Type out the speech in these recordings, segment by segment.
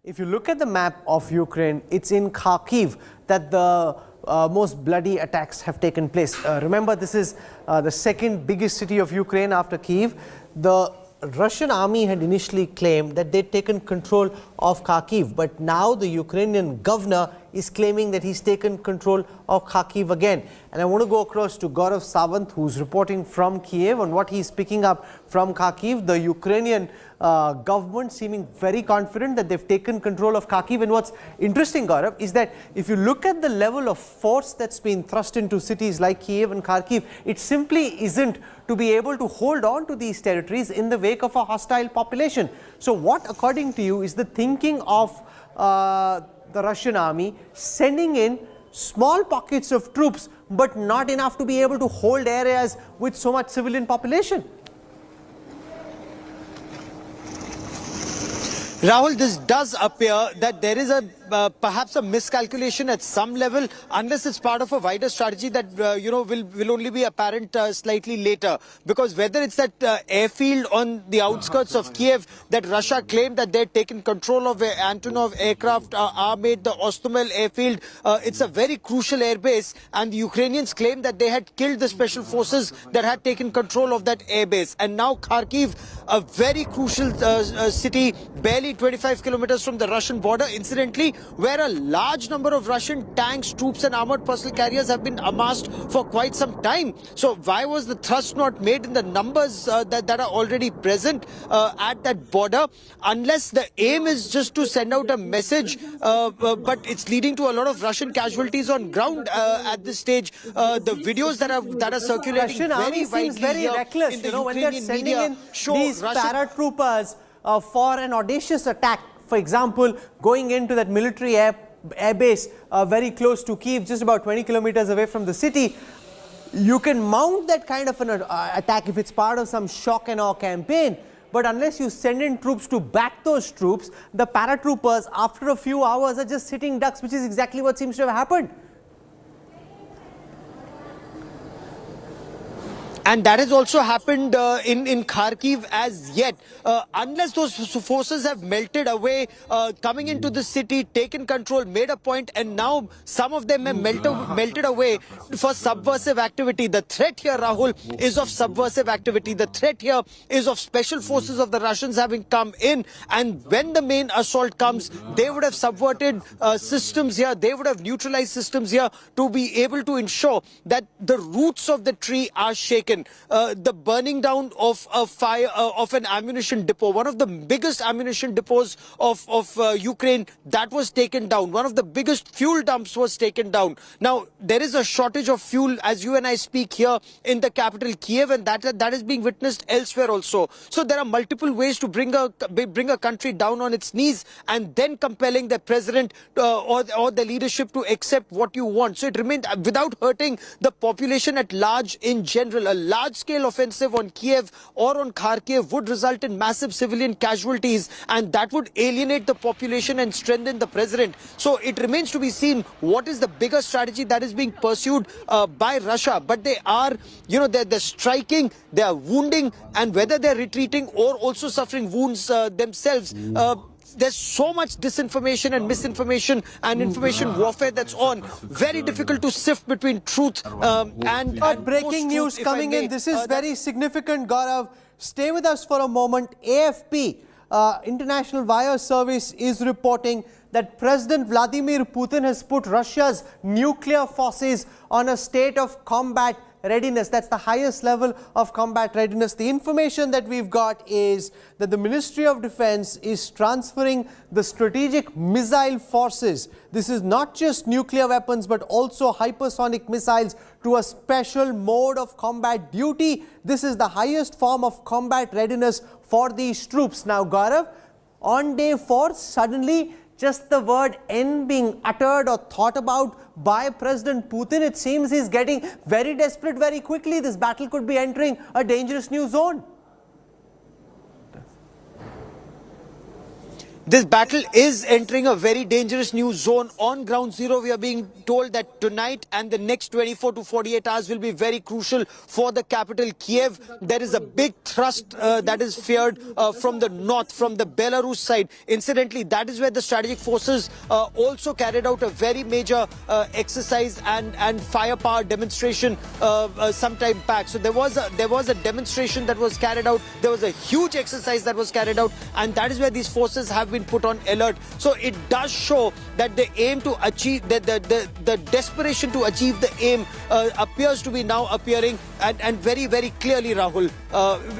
If you look at the map of Ukraine, it's in Kyiv that the most bloody attacks have taken place. Remember, this is the second biggest city of Ukraine after Kyiv. The Russian army had initially claimed that they'd taken control of Kyiv, but now the Ukrainian governor is claiming that he's taken control of Kyiv again. And I want to go across to Gaurav Sawant, who's reporting from Kyiv, on what he's picking up from Kyiv. The Ukrainian government seeming very confident that they've taken control of Kyiv. And what's interesting, Gaurav, is that if you look at the level of force that's been thrust into cities like Kyiv and Kharkiv, it simply isn't to be able to hold on to these territories in the wake of a hostile population. So what, according to you, is the thinking of the Russian army sending in small pockets of troops, but not enough to be able to hold areas with so much civilian population? Rahul, this does appear that there is a perhaps a miscalculation at some level, unless it's part of a wider strategy that will only be apparent slightly later. Because whether it's that airfield on the outskirts of Kyiv that Russia claimed that they'd taken control of, Antonov aircraft are made, the Ostomel airfield, it's a very crucial airbase, and the Ukrainians claimed that they had killed the special forces that had taken control of that airbase. And now Kharkiv, a very crucial city, barely 25 kilometers from the Russian border, incidentally, where a large number of Russian tanks, troops and armored personal carriers have been amassed for quite some time. So why was the thrust not made in the numbers that are already present at that border? Unless the aim is just to send out a message, but it's leading to a lot of Russian casualties on ground at this stage. The videos that are circulating Russian army seems very reckless, when they're sending in these paratroopers for an audacious attack. For example, going into that military airbase very close to Kyiv, just about 20 kilometers away from the city. You can mount that kind of an attack if it's part of some shock and awe campaign. But unless you send in troops to back those troops, the paratroopers, after a few hours, are just sitting ducks, which is exactly what seems to have happened. And that has also happened in Kharkiv as yet. Unless those forces have melted away, coming into the city, taken control, made a point, and now some of them have melted away for subversive activity. The threat here, Rahul, is of subversive activity. The threat here is of special forces of the Russians having come in. And when the main assault comes, they would have subverted systems here. They would have neutralized systems here to be able to ensure that the roots of the tree are shaken. The burning down of a fire of an ammunition depot, one of the biggest ammunition depots of Ukraine, that was taken down. One of the biggest fuel dumps was taken down. Now there is a shortage of fuel as you and I speak here in the capital Kyiv, and that is being witnessed elsewhere also. So there are multiple ways to bring a country down on its knees and then compelling the president or the leadership to accept what you want. So it remained without hurting the population at large in general. A large-scale offensive on Kyiv or on Kharkiv would result in massive civilian casualties, and that would alienate the population and strengthen the president. So it remains to be seen what is the bigger strategy that is being pursued by Russia. But they are, they're striking, they are wounding, and whether they're retreating or also suffering wounds themselves, there's so much disinformation and misinformation and information warfare that's on. Very difficult to sift between truth and breaking news coming in. This is very significant, Gaurav. Stay with us for a moment. AFP, International Wire Service, is reporting that President Vladimir Putin has put Russia's nuclear forces on a state of combat readiness. That's the highest level of combat readiness. The information that we've got is that the Ministry of Defence is transferring the strategic missile forces. This is not just nuclear weapons, but also hypersonic missiles to a special mode of combat duty. This is the highest form of combat readiness for these troops. Now, Gaurav, on day 4, suddenly, just the word end being uttered or thought about by President Putin, it seems he's getting very desperate very quickly. This battle could be entering a dangerous new zone. This battle is entering a very dangerous new zone. On ground zero, we are being told that tonight and the next 24 to 48 hours will be very crucial for the capital, Kyiv. There is a big thrust that is feared from the north, from the Belarus side. Incidentally, that is where the strategic forces also carried out a very major exercise and firepower demonstration some time back. So there was a demonstration that was carried out. There was a huge exercise that was carried out, and that is where these forces have been put on alert. So it does show that the aim to achieve the desperation to achieve the aim appears to be now appearing and very, very clearly, Rahul,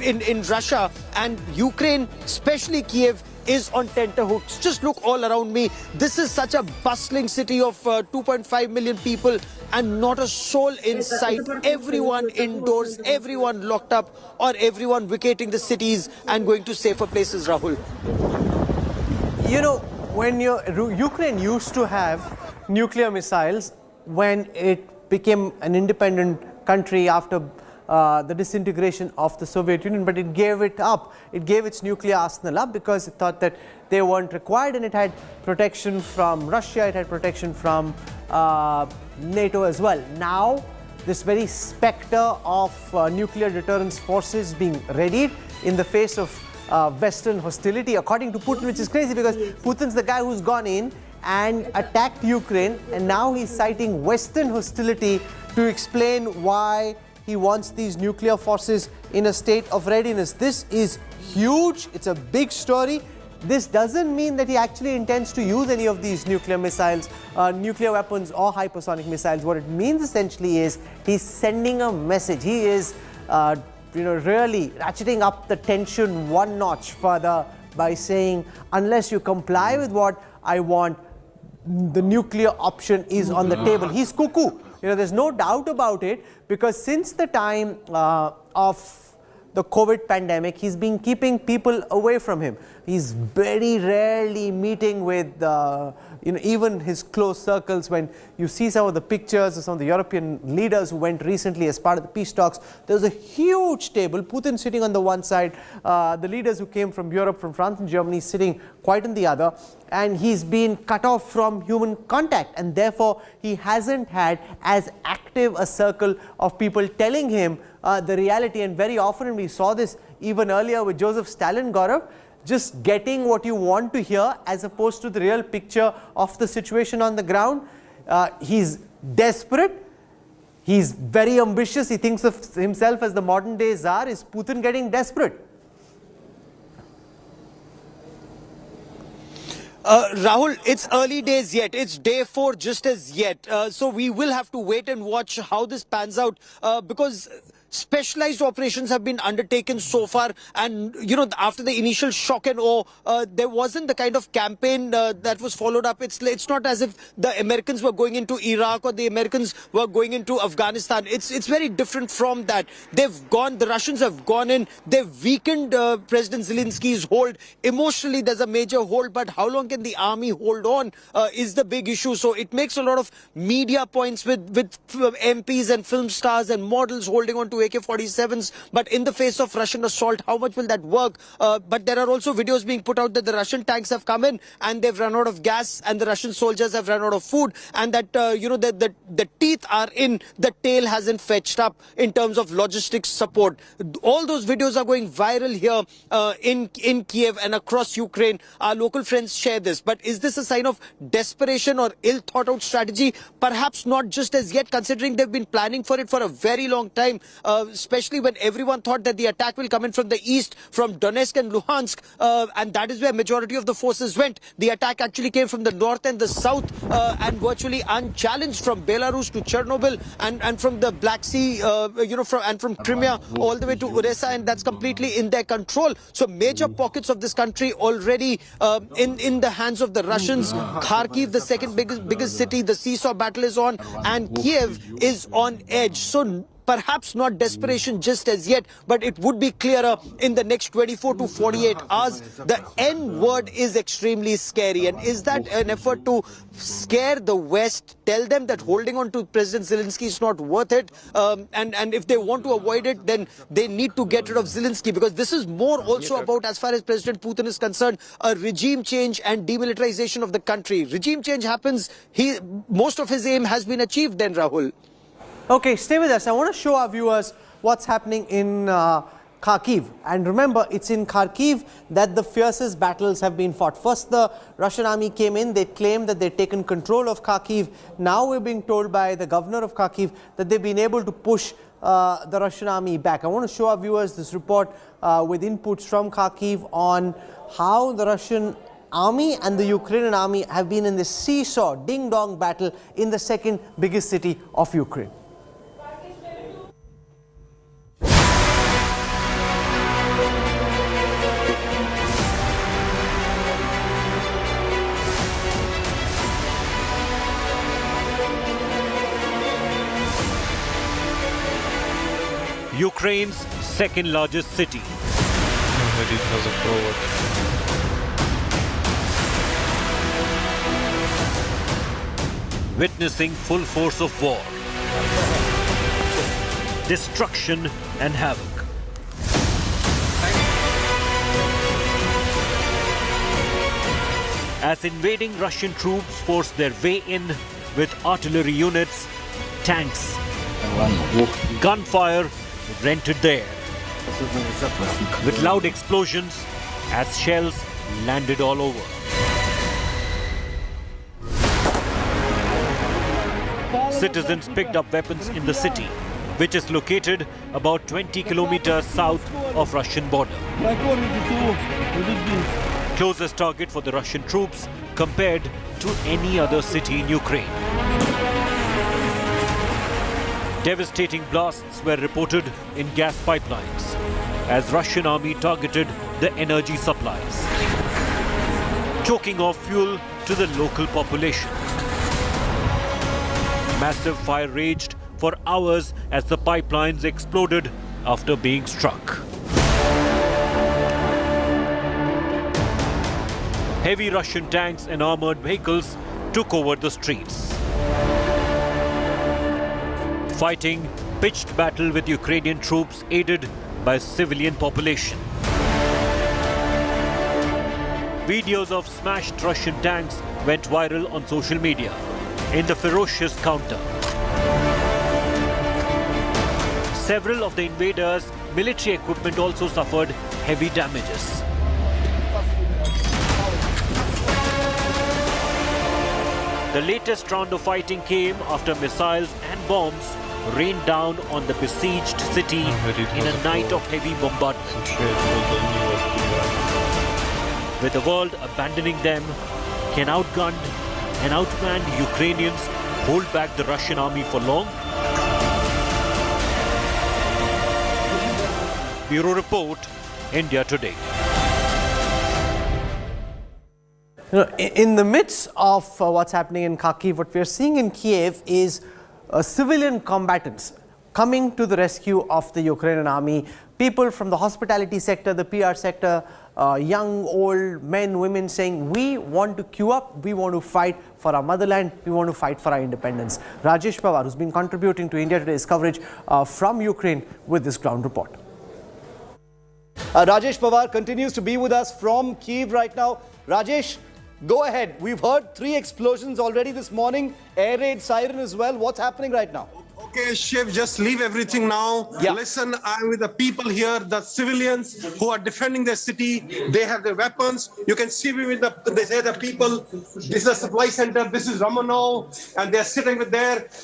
in Russia and Ukraine, especially Kyiv, is on tenterhooks. Just look all around me. This is such a bustling city of 2.5 million people and not a soul in sight. Everyone indoors, everyone locked up, or everyone vacating the cities and going to safer places, Rahul. You know, when Ukraine used to have nuclear missiles when it became an independent country after the disintegration of the Soviet Union, but it gave it up. It gave its nuclear arsenal up because it thought that they weren't required, and it had protection from Russia, it had protection from NATO as well. Now, this very specter of nuclear deterrence forces being readied in the face of Western hostility, according to Putin, which is crazy because Putin's the guy who's gone in and attacked Ukraine, and now he's citing Western hostility to explain why he wants these nuclear forces in a state of readiness. This is huge. It's a big story. This doesn't mean that he actually intends to use any of these nuclear missiles, nuclear weapons or hypersonic missiles. What it means essentially is he's sending a message. He is really ratcheting up the tension one notch further by saying, unless you comply with what I want, the nuclear option is on the table. He's cuckoo. There's no doubt about it, because since the time of the COVID pandemic, he's been keeping people away from him. He's very rarely meeting with even his close circles. When you see some of the pictures of some of the European leaders who went recently as part of the peace talks, there was a huge table, Putin sitting on the one side, the leaders who came from Europe, from France and Germany, sitting quite on the other, and he's been cut off from human contact, and therefore he hasn't had as active a circle of people telling him the reality. And very often, and we saw this even earlier with Joseph Stalin, Gaurav, just getting what you want to hear as opposed to the real picture of the situation on the ground. He's desperate. He's very ambitious. He thinks of himself as the modern day Tsar. Is Putin getting desperate? Rahul, it's early days yet. It's day 4 just as yet. So we will have to wait and watch how this pans out, because specialized operations have been undertaken so far, and after the initial shock and awe, there wasn't the kind of campaign that was followed up. It's not as if the Americans were going into Iraq or the Americans were going into Afghanistan. It's very different from that. The Russians have gone in, they've weakened President Zelensky's hold. Emotionally, there's a major hold, but how long can the army hold on is the big issue. So it makes a lot of media points with MPs and film stars and models holding on to AK-47s, but in the face of Russian assault, how much will that work? But there are also videos being put out that the Russian tanks have come in and they've run out of gas, and the Russian soldiers have run out of food, and that the teeth are in, the tail hasn't fetched up in terms of logistics support. All those videos are going viral here in Kyiv and across Ukraine. Our local friends share this, but is this a sign of desperation or ill thought out strategy? Perhaps not just as yet, considering they've been planning for it for a very long time. Especially when everyone thought that the attack will come in from the east, from Donetsk and Luhansk, and that is where majority of the forces went. The attack actually came from the north and the south, and virtually unchallenged from Belarus to Chernobyl, and from the Black Sea, from Crimea all the way to Odessa, and that's completely in their control. So major pockets of this country already in the hands of the Russians. Kharkiv, the second biggest city, the seesaw battle is on, and Kyiv is on edge. So Perhaps not desperation just as yet, but it would be clearer in the next 24 to 48 hours. The N word is extremely scary. And is that an effort to scare the West, tell them that holding on to President Zelensky is not worth it? And if they want to avoid it, then they need to get rid of Zelensky, because this is more also about, as far as President Putin is concerned, a regime change and demilitarization of the country. Regime change happens, most of his aim has been achieved then, Rahul. Okay, stay with us. I want to show our viewers what's happening in Kyiv. And remember, it's in Kyiv that the fiercest battles have been fought. First, the Russian army came in. They claimed that they'd taken control of Kyiv. Now we're being told by the governor of Kyiv that they've been able to push the Russian army back. I want to show our viewers this report with inputs from Kyiv on how the Russian army and the Ukrainian army have been in this seesaw, ding-dong battle in the second biggest city of Ukraine. Ukraine's second largest city. Witnessing full force of war, destruction and havoc. As invading Russian troops force their way in with artillery units, tanks, gunfire rented there, with loud explosions as shells landed all over. Citizens picked up weapons in the city, which is located about 20 kilometers south of Russian border. Closest target for the Russian troops compared to any other city in Ukraine. Devastating blasts were reported in gas pipelines as Russian army targeted the energy supplies, choking off fuel to the local population. Massive fire raged for hours as the pipelines exploded after being struck. Heavy Russian tanks and armored vehicles took over the streets. Fighting pitched battle with Ukrainian troops aided by civilian population. Videos of smashed Russian tanks went viral on social media in the ferocious counter. Several of the invaders' military equipment also suffered heavy damages. The latest round of fighting came after missiles and bombs rained down on the besieged city in a night of heavy bombardment. With the world abandoning them, can outgunned and outmanned Ukrainians hold back the Russian army for long? Bureau Report, India Today. You know, in the midst of what's happening in Kyiv, what we're seeing in Kyiv is civilian combatants coming to the rescue of the Ukrainian army. People from the hospitality sector, the PR sector, young, old, men, women saying, we want to queue up, we want to fight for our motherland, we want to fight for our independence. Rajesh Pawar, who's been contributing to India Today's coverage from Ukraine with this ground report. Rajesh Pawar continues to be with us from Kyiv right now. Rajesh, go ahead. We've heard 3 explosions already this morning, air raid siren as well. What's happening right now? Okay, Shiv, just leave everything now. Yeah. Listen, I'm with the people here, the civilians who are defending their city. They have their weapons. You can see me with the people. This is a supply center. This is Romanov, and they're sitting with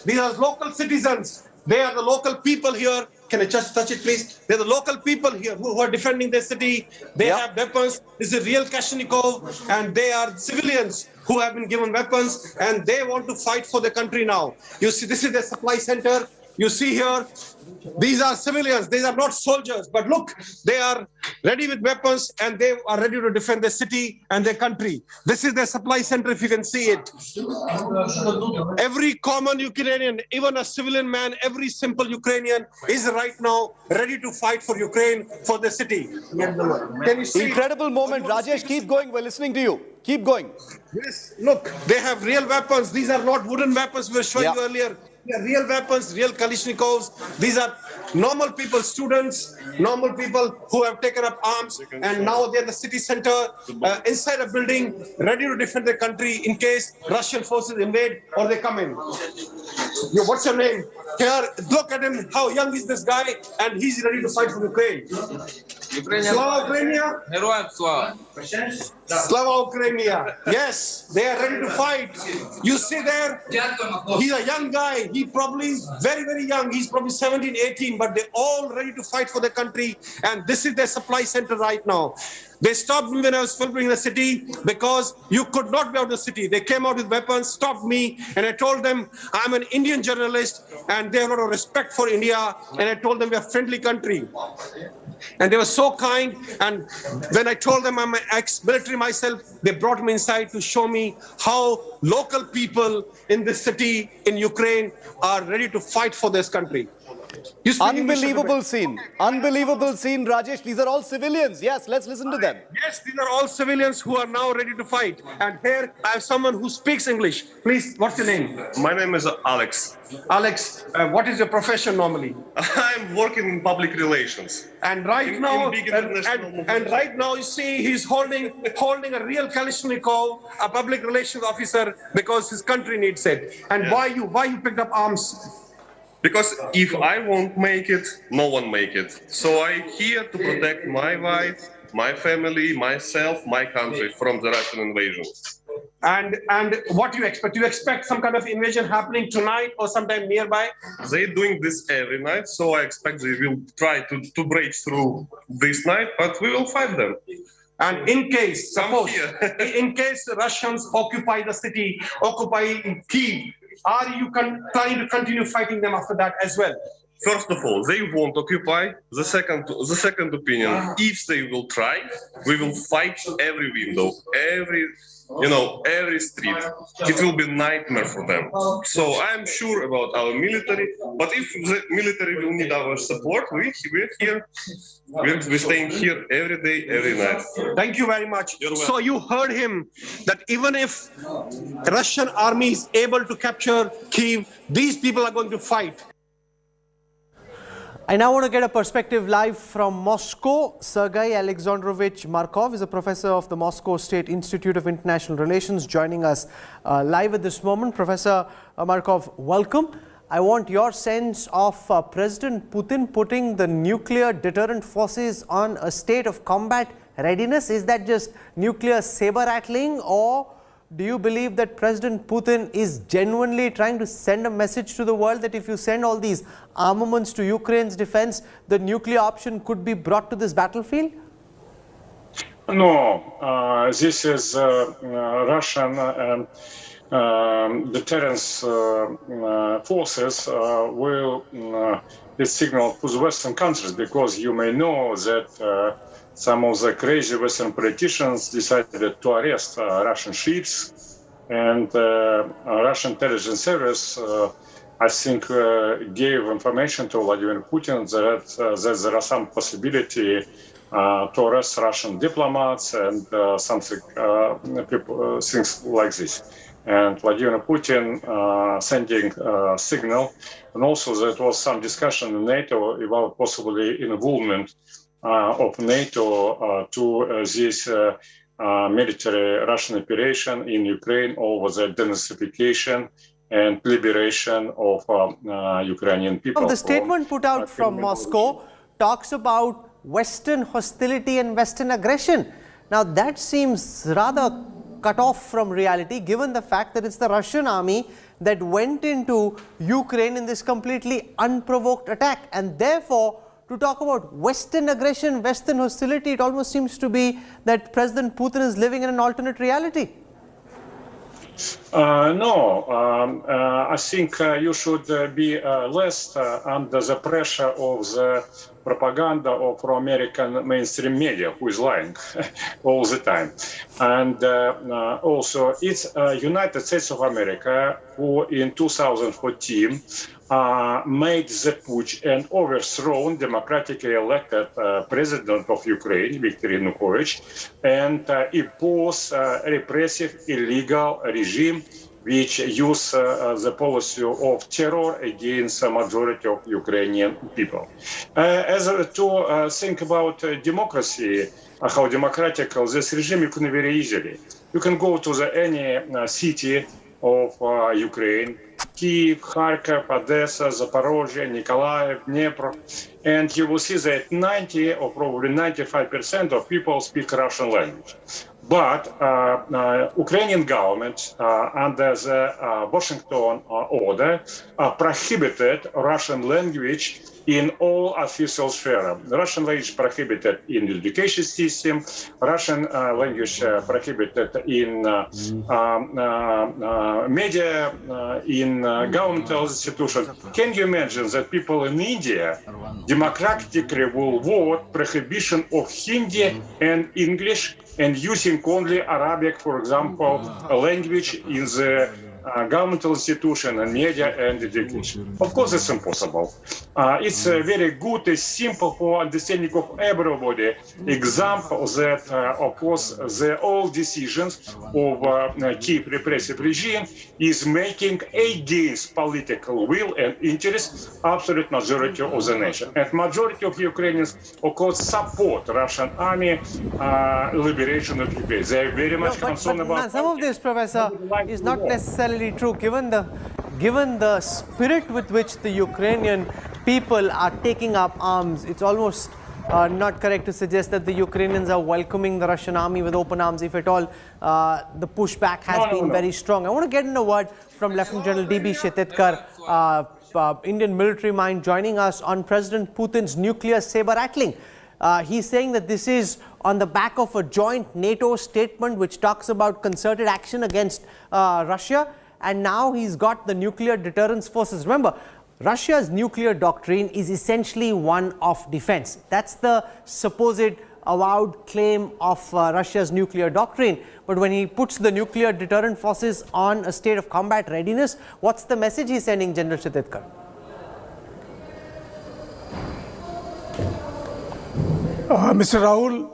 these are local citizens. They are the local people here. Can I just touch it, please? They're the local people here who are defending their city. They have weapons. This is real Kalashnikov, and they are civilians who have been given weapons, and they want to fight for the country now. You see, this is the supply center. You see here, these are civilians. These are not soldiers. But look, they are ready with weapons and they are ready to defend their city and their country. This is their supply center, if you can see it. Every common Ukrainian, even a civilian man, every simple Ukrainian is right now ready to fight for Ukraine, for the city. Can you see? Incredible moment. Rajesh, keep going. We're listening to you. Keep going. Yes, look, they have real weapons. These are not wooden weapons we were showing you earlier. They are real weapons, real Kalashnikovs. These are normal people, students, normal people who have taken up arms, and now they're in the city center, inside a building, ready to defend their country in case Russian forces invade or they come in. What's your name? Here, look at him. How young is this guy? And he's ready to fight for Ukraine. Slava Ukrainia. Slava Ukrainia. Yes, they are ready to fight. You see there, he's a young guy. He probably is very, very young. He's probably 17, 18, but they're all ready to fight for their country. And this is their supply center right now. They stopped me when I was filming the city because you could not be out of the city. They came out with weapons, stopped me, and I told them I'm an Indian journalist and they have a lot of respect for India. And I told them we're a friendly country. And they were so kind. And when I told them I'm an ex-military myself, they brought me inside to show me how local people in this city in Ukraine are ready to fight for this country. Unbelievable scene. Unbelievable scene, Rajesh. These are all civilians. Yes, let's listen to them. Yes, these are all civilians who are now ready to fight. And here I have someone who speaks English. Please, what's your name? My name is Alex. Alex, what is your profession normally? I'm working in public relations. And right now, big international and right now, you see, he's holding a real Kalashnikov, a public relations officer, because his country needs it. And why you picked up arms? Because if I won't make it, no one make it. So I'm here to protect my wife, my family, myself, my country from the Russian invasion. And what do you expect? Do you expect some kind of invasion happening tonight or sometime nearby? They're doing this every night, so I expect they will try to break through this night, but we will fight them. And in case, suppose, in case the Russians occupy the city, occupy Kyiv, are you trying to continue fighting them after that as well? First of all, they won't occupy. The second opinion, if they will try, we will fight every window, every street. It will be a nightmare for them. So I'm sure about our military, but if the military will need our support, we're here. We're staying here every day, every night. Thank you very much. So you heard him that even if Russian army is able to capture Kyiv, these people are going to fight. I now want to get a perspective live from Moscow. Sergei Alexandrovich Markov is a professor of the Moscow State Institute of International Relations, joining us live at this moment. Professor Markov, welcome. I want your sense of President Putin putting the nuclear deterrent forces on a state of combat readiness. Is that just nuclear saber-rattling, or do you believe that President Putin is genuinely trying to send a message to the world that if you send all these armaments to Ukraine's defense, the nuclear option could be brought to this battlefield? No, this is Russian deterrence forces will be signaled to the Western countries, because you may know that some of the crazy Western politicians decided to arrest Russian ships, and Russian intelligence service, I think, gave information to Vladimir Putin that there are some possibility to arrest Russian diplomats and things like this. And Vladimir Putin sending a signal, and also there was some discussion in NATO about possibly involvement of NATO to this military Russian operation in Ukraine over the denazification and liberation of Ukrainian people. The statement put out from Moscow talks about Western hostility and Western aggression. Now that seems rather cut off from reality, given the fact that it's the Russian army that went into Ukraine in this completely unprovoked attack. And therefore, to talk about Western aggression, Western hostility, it almost seems to be that President Putin is living in an alternate reality. No, I think you should be less under the pressure of the propaganda of pro-American mainstream media, who is lying all the time. And also, it's United States of America who in 2014 made the putsch and overthrown democratically elected president of Ukraine, Viktor Yanukovych, and imposed repressive, illegal regime which use the policy of terror against the majority of Ukrainian people. As to think about democracy, how democratic this regime, you can very easily. You can go to any city of Ukraine, Kyiv, Kharkiv, Odessa, Zaporozhye, Nikolaev, Dnipro, and you will see that 90 or probably 95% of people speak Russian language. But Ukrainian government, under the Washington order, prohibited Russian language in all official sphere. Russian language prohibited in the education system, Russian language prohibited in media, in governmental institutions. Can you imagine that people in India democratically will vote prohibition of Hindi and English and using only Arabic, for example, language in the governmental institution and media and education? Of course, it's impossible. It's very good, it's simple for understanding of everybody. Example that, of course, the all decisions of Kyiv repressive regime is making against political will and interest absolute majority of the nation. And majority of Ukrainians, of course, support Russian army liberation of Ukraine. They are very much concerned about. Some of this, Professor, is not necessarily true. Given the spirit with which the Ukrainian people are taking up arms, it's almost not correct to suggest that the Ukrainians are welcoming the Russian army with open arms. If at all, the pushback has been very strong. I want to get in a word from Lieutenant General D.B. Shetetkar, Indian military mind, joining us on President Putin's nuclear saber rattling. He's saying that this is on the back of a joint NATO statement which talks about concerted action against Russia. And now he's got the nuclear deterrence forces. Remember, Russia's nuclear doctrine is essentially one of defense. That's the supposed avowed claim of Russia's nuclear doctrine. But when he puts the nuclear deterrent forces on a state of combat readiness, what's the message he's sending, General Shetetkar? Mr. Rahul,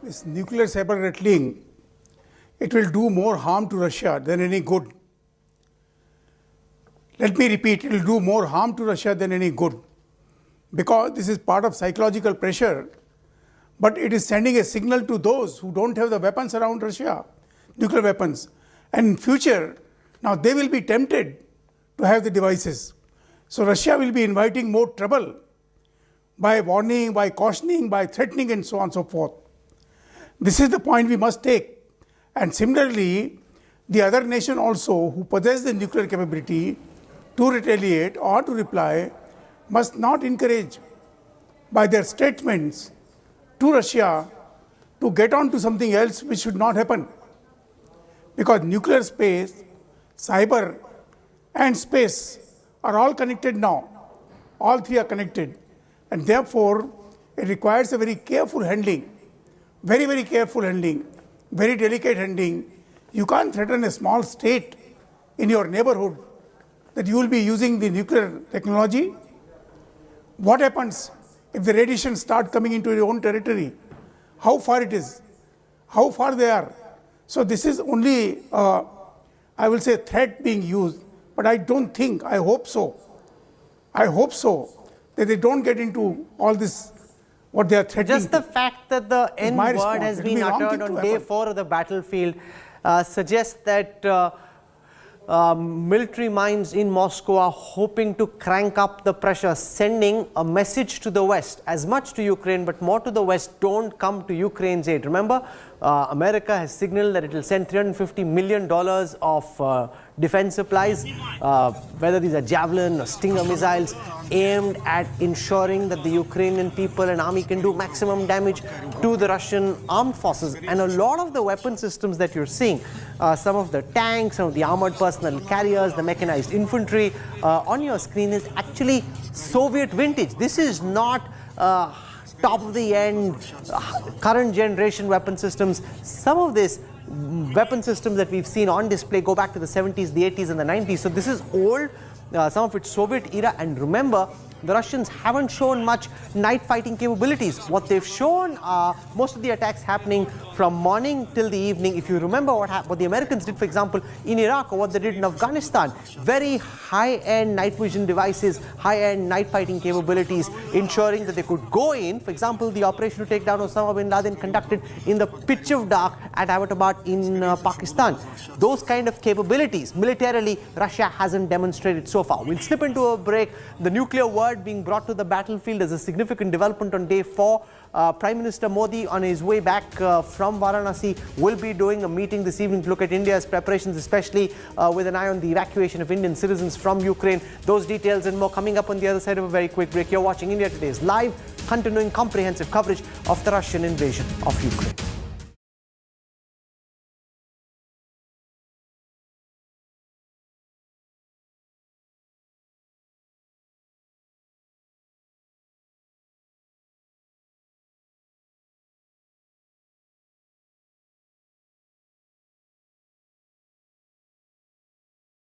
this nuclear saber rattling, it will do more harm to Russia than any good. Let me repeat, it will do more harm to Russia than any good, because this is part of psychological pressure, but it is sending a signal to those who don't have the weapons around Russia, nuclear weapons. And in future, now they will be tempted to have the devices. So Russia will be inviting more trouble by warning, by cautioning, by threatening, and so on and so forth. This is the point we must take. And similarly, the other nation also who possess the nuclear capability to retaliate or to reply must not encourage by their statements to Russia to get on to something else which should not happen. Because nuclear space, cyber and space are all connected now. All three are connected. And therefore, it requires a very careful handling, very, very careful handling, very delicate handling. You can't threaten a small state in your neighborhood that you will be using the nuclear technology. What happens if the radiation start coming into your own territory? How far it is? How far they are? So this is only, I will say, threat being used. But I don't think, I hope so, that they don't get into all this, what they are threatening. Just the fact that the N word has been uttered on day 4 of the battlefield suggests that military minds in Moscow are hoping to crank up the pressure, sending a message to the West, as much to Ukraine, but more to the West: don't come to Ukraine's aid. Remember, America has signaled that it will send $350 million of defense supplies, whether these are Javelin or Stinger missiles, aimed at ensuring that the Ukrainian people and army can do maximum damage to the Russian armed forces. And a lot of the weapon systems that you're seeing, some of the tanks, some of the armored personnel carriers, the mechanized infantry on your screen is actually Soviet vintage. This is not top of the end, current generation weapon systems. Some of this weapon systems that we've seen on display go back to the 70s, the 80s and the 90s. So this is old, some of it's Soviet era. And remember, the Russians haven't shown much night fighting capabilities. What they've shown are most of the attacks happening from morning till the evening. If you remember what the Americans did, for example, in Iraq, or what they did in Afghanistan, very high-end night vision devices, high-end night fighting capabilities, ensuring that they could go in. For example, the operation to take down Osama bin Laden conducted in the pitch of dark at Abbottabad in Pakistan. Those kind of capabilities, militarily, Russia hasn't demonstrated so far. We'll slip into a break. The nuclear word being brought to the battlefield is a significant development on day 4. Prime Minister Modi, on his way back from Varanasi, will be doing a meeting this evening to look at India's preparations, especially with an eye on the evacuation of Indian citizens from Ukraine. Those details and more coming up on the other side of a very quick break. You're watching India Today's live, continuing comprehensive coverage of the Russian invasion of Ukraine.